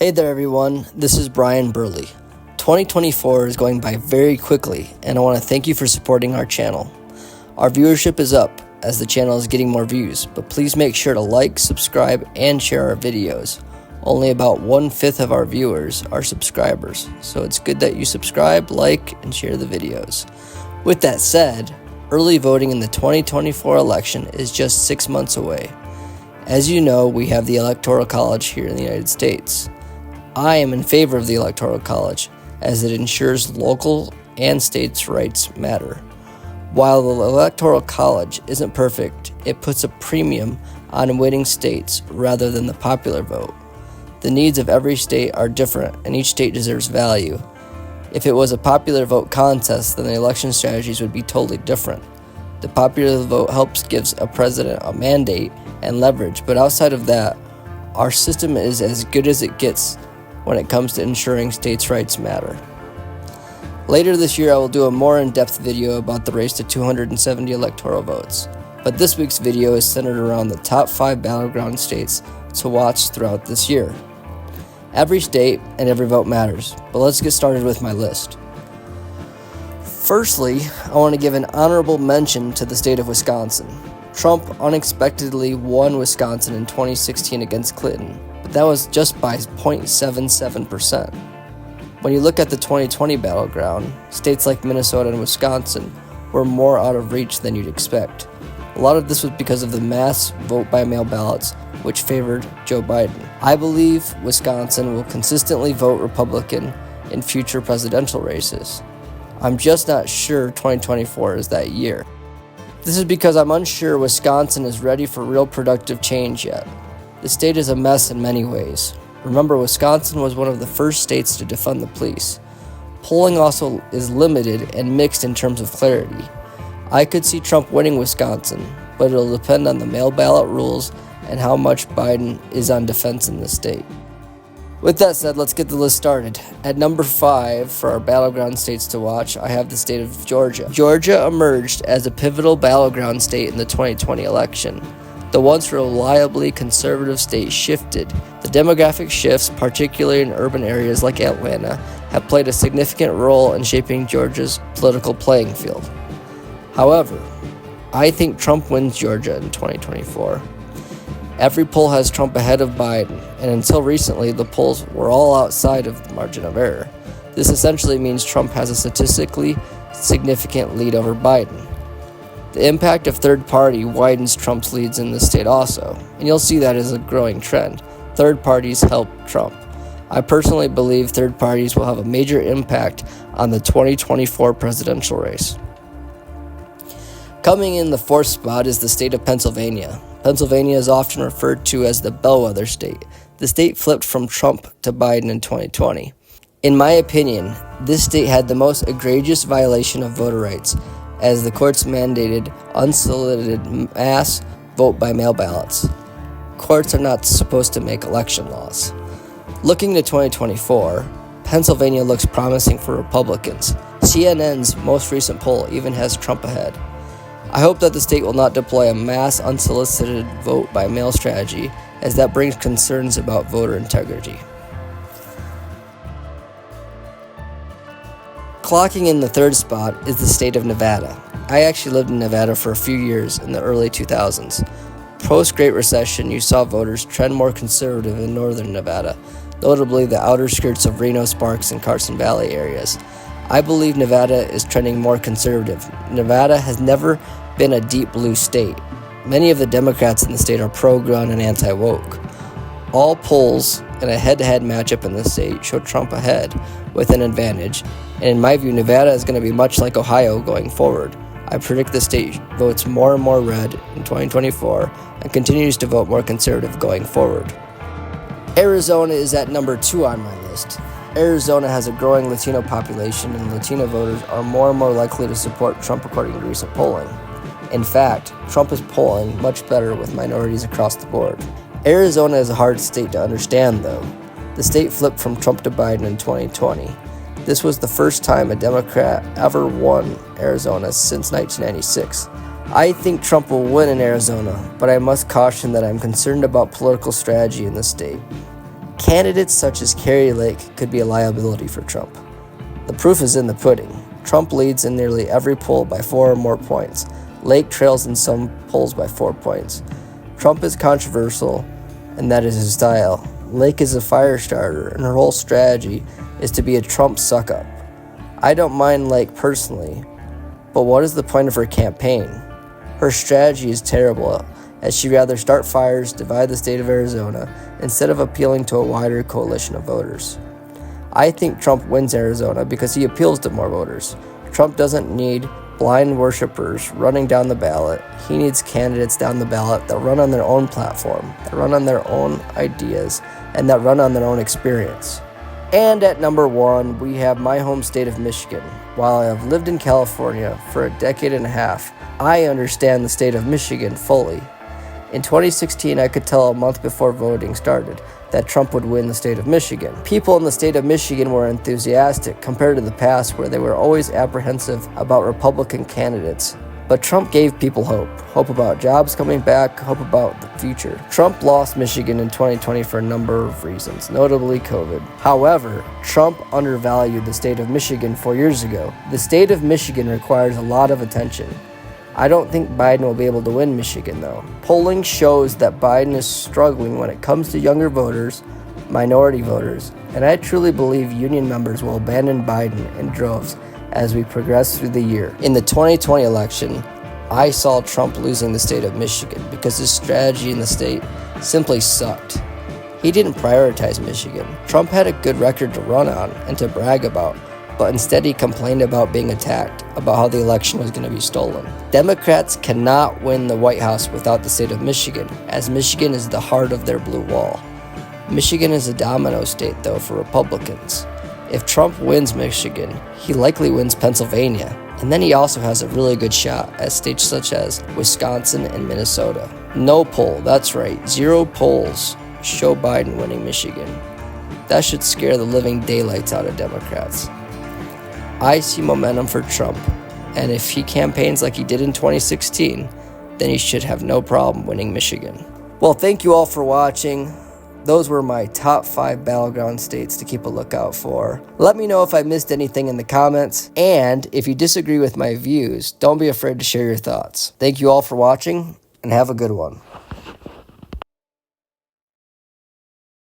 Hey there everyone, this is Burley. 2024 is going by very quickly, and I want to thank you for supporting our channel. Our viewership is up as the channel is getting more views, but please make sure to like, subscribe, and share our videos. Only about 1/5 of our viewers are subscribers, so it's good that you subscribe, like, and share the videos. With that said, early voting in the 2024 election is just 6 months away. As you know, we have the Electoral College here in the United States. I am in favor of the Electoral College, as it ensures local and states' rights matter. While the Electoral College isn't perfect, it puts a premium on winning states rather than the popular vote. The needs of every state are different, and each state deserves value. If it was a popular vote contest, then the election strategies would be totally different. The popular vote gives a president a mandate and leverage, but outside of that, our system is as good as it gets when it comes to ensuring states' rights matter. Later this year, I will do a more in-depth video about the race to 270 electoral votes, but this week's video is centered around the top 5 battleground states to watch throughout this year. Every state and every vote matters, but let's get started with my list. Firstly, I want to give an honorable mention to the state of Wisconsin. Trump unexpectedly won Wisconsin in 2016 against Clinton, but that was just by 0.77%. When you look at the 2020 battleground, states like Minnesota and Wisconsin were more out of reach than you'd expect. A lot of this was because of the mass vote-by-mail ballots, which favored Joe Biden. I believe Wisconsin will consistently vote Republican in future presidential races. I'm just not sure 2024 is that year. This is because I'm unsure Wisconsin is ready for real productive change yet. The state is a mess in many ways. Remember, Wisconsin was one of the first states to defund the police. Polling also is limited and mixed in terms of clarity. I could see Trump winning Wisconsin, but it'll depend on the mail ballot rules and how much Biden is on defense in the state. With that said, let's get the list started. At number 5 for our battleground states to watch, I have the state of Georgia. Georgia emerged as a pivotal battleground state in the 2020 election. The once reliably conservative state shifted. The demographic shifts, particularly in urban areas like Atlanta, have played a significant role in shaping Georgia's political playing field. However, I think Trump wins Georgia in 2024. Every poll has Trump ahead of Biden, and until recently, the polls were all outside of the margin of error. This essentially means Trump has a statistically significant lead over Biden. The impact of third party widens Trump's leads in the state also, and you'll see that as a growing trend. Third parties help Trump. I personally believe third parties will have a major impact on the 2024 presidential race. Coming in the 4th spot is the state of Pennsylvania. Pennsylvania is often referred to as the bellwether state. The state flipped from Trump to Biden in 2020. In my opinion, this state had the most egregious violation of voter rights, as the courts mandated unsolicited mass vote-by-mail ballots. Courts are not supposed to make election laws. Looking to 2024, Pennsylvania looks promising for Republicans. CNN's most recent poll even has Trump ahead. I hope that the state will not deploy a mass unsolicited vote-by-mail strategy, as that brings concerns about voter integrity. Clocking in the 3rd spot is the state of Nevada. I actually lived in Nevada for a few years in the early 2000s. Post-Great Recession, you saw voters trend more conservative in northern Nevada, notably the outer skirts of Reno, Sparks, and Carson Valley areas. I believe Nevada is trending more conservative. Nevada has never been a deep blue state. Many of the Democrats in the state are pro-gun and anti-woke. All polls in a head-to-head matchup in the state show Trump ahead with an advantage, and in my view, Nevada is going to be much like Ohio going forward. I predict the state votes more and more red in 2024 and continues to vote more conservative going forward. Arizona is at number 2 on my list. Arizona has a growing Latino population, and Latino voters are more and more likely to support Trump according to recent polling. In fact, Trump is polling much better with minorities across the board. Arizona is a hard state to understand, though. The state flipped from Trump to Biden in 2020. This was the first time a Democrat ever won Arizona since 1996. I think Trump will win in Arizona, but I must caution that I'm concerned about political strategy in the state. Candidates such as Carrie Lake could be a liability for Trump. The proof is in the pudding. Trump leads in nearly every poll by 4 or more points. Lake trails in some polls by 4 points. Trump is controversial, and that is his style. Lake is a fire starter, and her whole strategy is to be a Trump suck-up. I don't mind Lake personally, but what is the point of her campaign? Her strategy is terrible, as she'd rather start fires, divide the state of Arizona, instead of appealing to a wider coalition of voters. I think Trump wins Arizona because he appeals to more voters. Trump doesn't need blind worshipers running down the ballot. He needs candidates down the ballot that run on their own platform, that run on their own ideas, and that run on their own experience. And at number 1, we have my home state of Michigan. While I have lived in California for a decade and a half, I understand the state of Michigan fully. In 2016, I could tell a month before voting started that Trump would win the state of Michigan. People in the state of Michigan were enthusiastic compared to the past, where they were always apprehensive about Republican candidates. But Trump gave people hope about jobs coming back, hope about the future. Trump lost Michigan in 2020 for a number of reasons, notably COVID. However, Trump undervalued the state of Michigan 4 years ago. The state of Michigan requires a lot of attention. I don't think Biden will be able to win Michigan, though. Polling shows that Biden is struggling when it comes to younger voters, minority voters, and I truly believe union members will abandon Biden in droves as we progress through the year. In the 2020 election, I saw Trump losing the state of Michigan because his strategy in the state simply sucked. He didn't prioritize Michigan. Trump had a good record to run on and to brag about, but instead he complained about being attacked, about how the election was going to be stolen. Democrats cannot win the White House without the state of Michigan, as Michigan is the heart of their blue wall. Michigan is a domino state, though, for Republicans. If Trump wins Michigan, he likely wins Pennsylvania, and then he also has a really good shot at states such as Wisconsin and Minnesota. No poll, that's right, 0 polls show Biden winning Michigan. That should scare the living daylights out of Democrats. I see momentum for Trump, and if he campaigns like he did in 2016, then he should have no problem winning Michigan. Well, thank you all for watching. Those were my top 5 battleground states to keep a lookout for. Let me know if I missed anything in the comments, and if you disagree with my views, don't be afraid to share your thoughts. Thank you all for watching, and have a good one.